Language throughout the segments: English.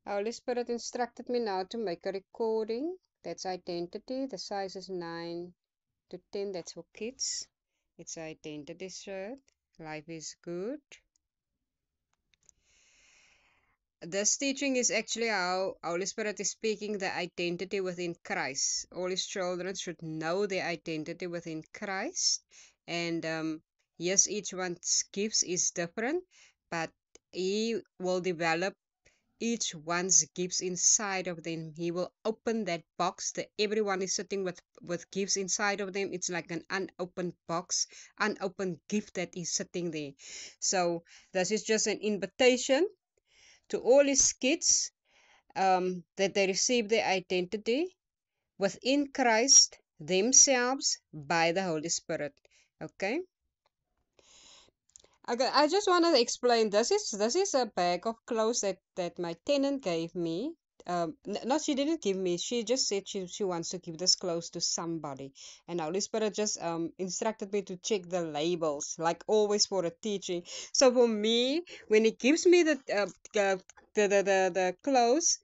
Holy Spirit instructed me now to make a recording. That's identity. The size is 9 to 10. That's for kids. It's identity shirt. Life is good. This teaching is actually how Holy Spirit is speaking the identity within Christ. All his children should know their identity within Christ. And yes, each one's gifts is different, but he will develop each one's gifts inside of them. He will open that box that everyone is sitting with gifts inside of them. It's like an unopened box, unopened gift that is sitting there. So this is just an invitation to all his kids, that they receive their identity within Christ themselves by the Holy Spirit. Okay. Okay, I just want to explain. This is a bag of clothes that my tenant gave me. No, she didn't give me. She just said she wants to give this clothes to somebody, and Holy Spirit just instructed me to check the labels, like always for a teaching. So for me, when He gives me the clothes,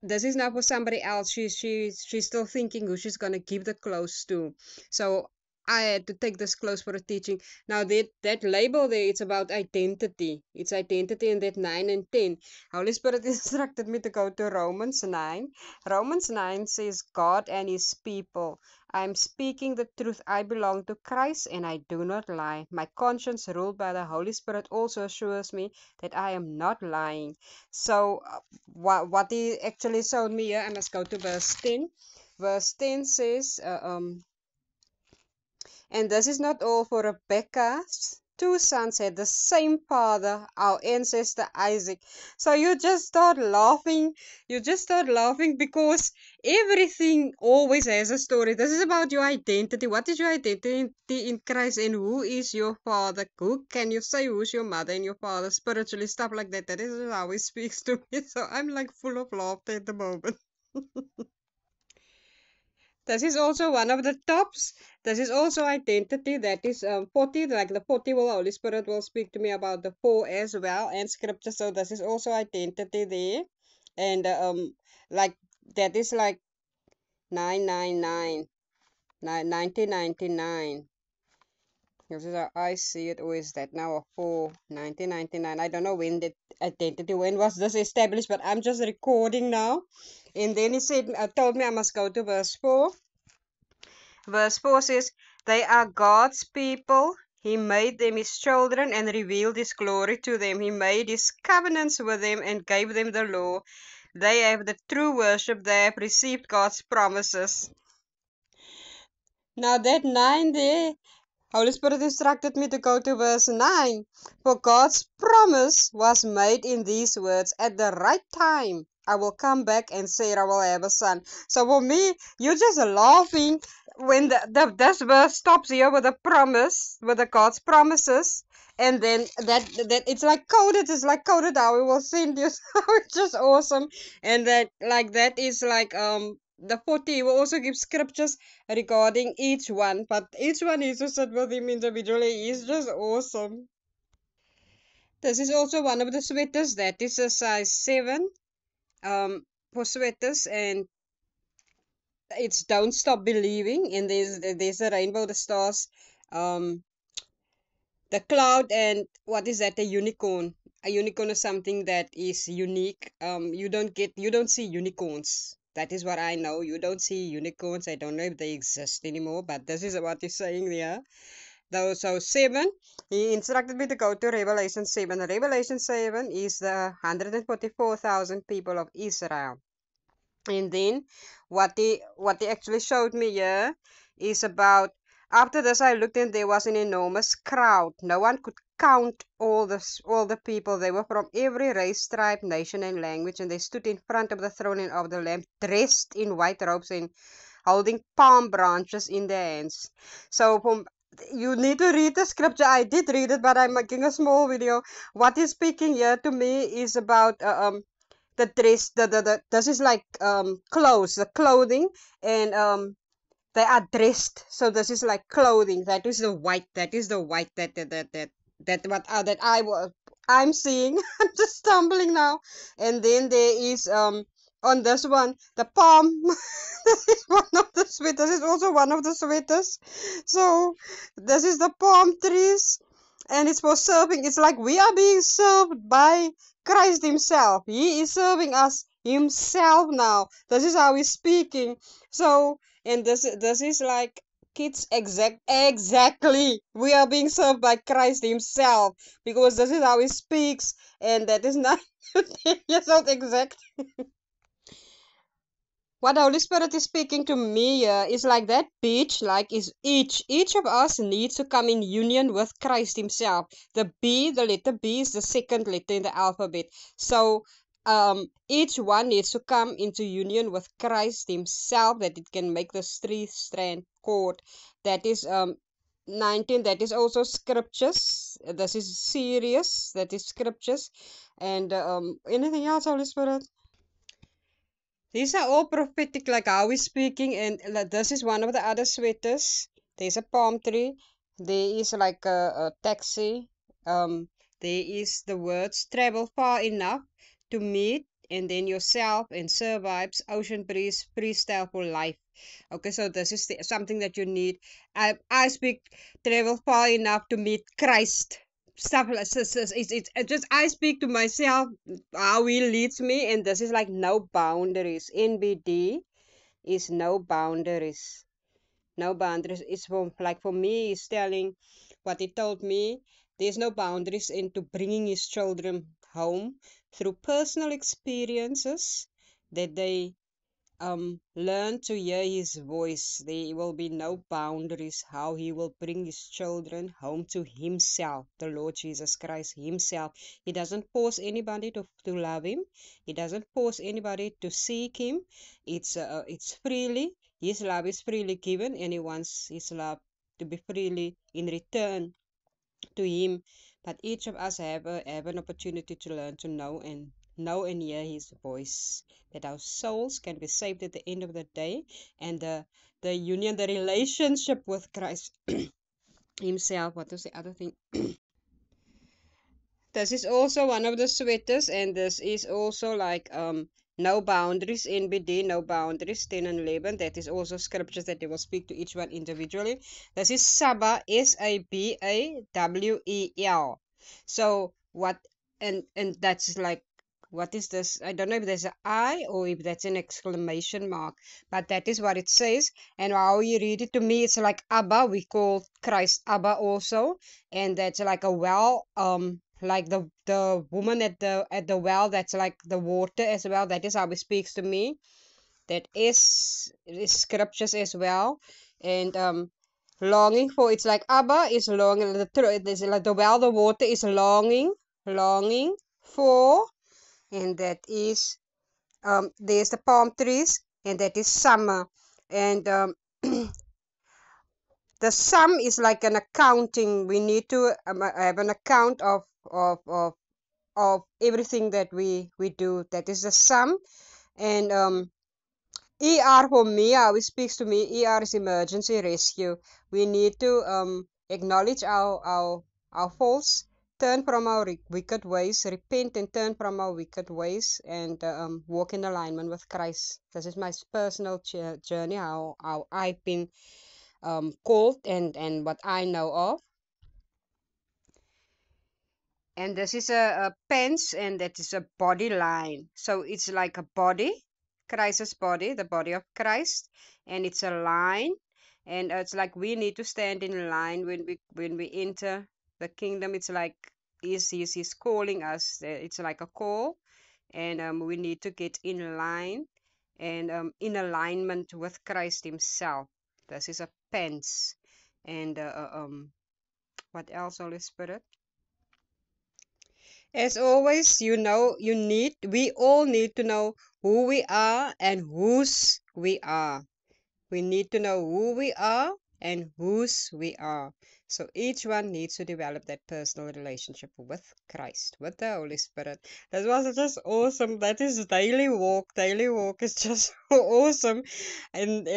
this is now for somebody else. She's still thinking who she's gonna give the clothes to. So I had to take this clothes for a teaching. Now that label there, it's about identity. It's identity in that 9 and 10. Holy Spirit instructed me to go to Romans 9. Romans 9 says God and his people. I'm speaking the truth. I belong to Christ and I do not lie. My conscience ruled by the Holy Spirit also assures me that I am not lying. So what he actually showed me here, I must go to verse 10. Verse 10 says, and this is not all, for Rebekah's two sons had the same father, our ancestor Isaac. So you just start laughing. You just start laughing because everything always has a story. This is about your identity. What is your identity in Christ, and who is your father? Who can you say who's your mother and your father spiritually? Stuff like that. That is how he speaks to me. So I'm like full of laughter at the moment. This is also one of the tops. This is also identity. That is 40. Like the 40 will Holy Spirit will speak to me about the 4 as well and scripture. So this is also identity there. And like that is like 999, 1999. This is how I see it. Or is that now a 4? 1999. I don't know when the identity, when was this established, but I'm just recording now. And then he said, told me I must go to verse 4. Verse 4 says, they are God's people. He made them his children and revealed his glory to them. He made his covenants with them and gave them the law. They have the true worship. They have received God's promises. Now that 9 there, Holy Spirit instructed me to go to verse 9. For God's promise was made in these words, at the right time I will come back and Sarah will have a son. So for me, you're just laughing when this verse stops here with a promise, with the God's promises. And then that it's like coded how we will send you. So it's just awesome. And that is like the 40 will also give scriptures regarding each one, but each one needs to sit with him individually. He's just awesome. This is also one of the sweaters. That is a size 7 for sweaters, and it's Don't Stop Believing. And there's a rainbow, the stars, um, the cloud, and what is that? A unicorn. A unicorn is something that is unique. You don't see unicorns. That is what I know. You don't see unicorns. I don't know if they exist anymore, but this is what he's saying there. Though, so 7, he instructed me to go to Revelation 7. Revelation 7 is the 144,000 people of Israel. And then what he actually showed me here is about, after this I looked and there was an enormous crowd. No one could count all the people. They were from every race, tribe, nation, and language, and they stood in front of the throne and of the Lamb, dressed in white robes and holding palm branches in their hands. So from you need to read the scripture. I did read it, but I'm making a small video. What he's speaking here to me is about the dress. This is like clothes, the clothing, and they are dressed. So this is like clothing. That is the white. That is the white that what that I was. I'm seeing. I'm just stumbling now. And then there is on this one the palm. This is one of the sweaters. It's also one of the sweaters. So this is the palm trees, and it's for serving. It's like we are being served by Christ Himself. He is serving us Himself now. This is how He's speaking. So, and this is like kids exactly. We are being served by Christ Himself because this is how He speaks, and that is not 10 years old exact. What the Holy Spirit is speaking to me here is like that beach, like is each of us needs to come in union with Christ Himself. The letter B is the second letter in the alphabet. So each one needs to come into union with Christ Himself that it can make this three-strand cord. That is 19. That is also scriptures. This is serious. That is scriptures. And anything else, Holy Spirit? These are all prophetic, like how we're speaking, and like, this is one of the other sweaters. There's a palm tree. There is like a taxi. There is the words travel far enough to meet, and then yourself and survives ocean breeze freestyle for life. Okay, so this is something that you need. I speak travel far enough to meet Christ. Stuff like it's just I speak to myself how He leads me, and this is like no boundaries. NBD is no boundaries. No boundaries. It's for me, He's telling what He told me. There's no boundaries into bringing His children home through personal experiences that they learn to hear His voice. There will be no boundaries how He will bring His children home to Himself, the Lord Jesus Christ Himself. He doesn't force anybody to love Him. He doesn't force anybody to seek Him. It's freely. His love is freely given, and He wants His love to be freely in return to Him. But each of us have an opportunity to learn to know and hear His voice, that our souls can be saved at the end of the day, and the union, the relationship with Christ Himself. What was the other thing? This is also one of the sweaters, and this is also like no boundaries, NBD, no boundaries, 10 and 11. That is also scriptures that they will speak to each one individually. This is Sabawel, Sabawel. So what, and that's like, what is this? I don't know if there's an I or if that's an exclamation mark, but that is what it says. And how you read it to me, it's like Abba. We call Christ Abba also, and that's like a well, like the woman at the well, that's like the water as well. That is how it speaks to me. That is scriptures as well. And longing for, it's like Abba is longing, there's like the well, the water is longing for. And that is there's the palm trees, and that is summer. And the sum is like an accounting. We need to have an account of everything that we do. That is the sum. And ER for me, how it speaks to me, ER is emergency rescue. We need to acknowledge our faults, turn from our wicked ways, repent and turn from our wicked ways, and walk in alignment with Christ. This is my personal journey, how I've been called, and what I know of. And this is a pence, and that is a body line. So it's like a body, Christ's body, the body of Christ, and it's a line. And it's like we need to stand in line when we enter the kingdom. It's like he's calling us. It's like a call, and we need to get in line and in alignment with Christ Himself. This is a pence. And what else, Holy Spirit? As always, we all need to know who we are and whose we are. We need to know who we are and whose we are. So each one needs to develop that personal relationship with Christ, with the Holy Spirit. That was just awesome. That is daily walk. Daily walk is just awesome. And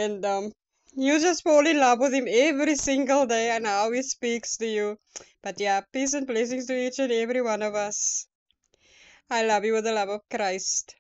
You just fall in love with him every single day and how he speaks to you. But yeah, peace and blessings to each and every one of us. I love you with the love of Christ.